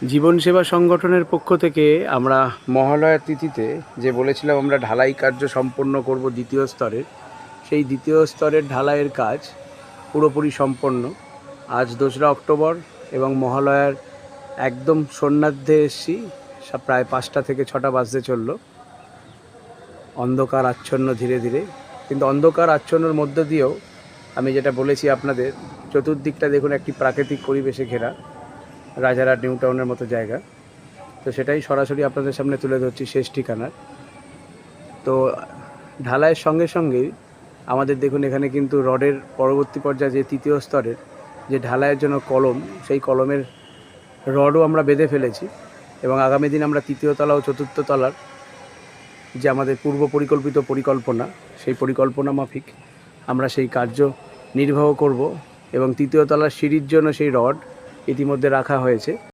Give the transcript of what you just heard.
জীবন সেবা সংগঠনের পক্ষ থেকে আমরা মহালয়ার তিথিতে যে বলেছিলাম আমরা ঢালাই কার্য সম্পন্ন করব দ্বিতীয় স্তরের, সেই দ্বিতীয় স্তরের ঢালাইয়ের কাজ পুরোপুরি সম্পন্ন। আজ 2রা অক্টোবর এবং মহালয়ার একদম সন্ন্যাধ্যে এসছি। প্রায় 5টা থেকে 6টা বাজতে চলল। অন্ধকার আচ্ছন্ন ধীরে ধীরে, কিন্তু অন্ধকার আচ্ছন্নর মধ্য দিয়েও আমি যেটা বলেছি আপনাদের, চতুর্দিকটা দেখুন একটি প্রাকৃতিক পরিবেশে ঘেরা, রাজারহাট নিউ টাউনের মতো জায়গা। তো সেটাই সরাসরি আপনাদের সামনে তুলে ধরছি শেষ ঠিকানার। তো ঢালাইয়ের সঙ্গে সঙ্গেই আমাদের দেখুন এখানে কিন্তু রডের পরবর্তী পর্যায়ে যে তৃতীয় স্তরের যে ঢালাইয়ের জন্য কলম, সেই কলমের রডও আমরা বেঁধে ফেলেছি এবং আগামী দিন আমরা তৃতীয় তলা ও চতুর্থ তলার যে আমাদের পূর্ব পরিকল্পিত পরিকল্পনা, সেই পরিকল্পনা মাফিক আমরা সেই কার্য নির্বাহ করব এবং তৃতীয় তলার সিঁড়ির জন্য সেই রড ইতিমধ্যে রাখা হয়েছে।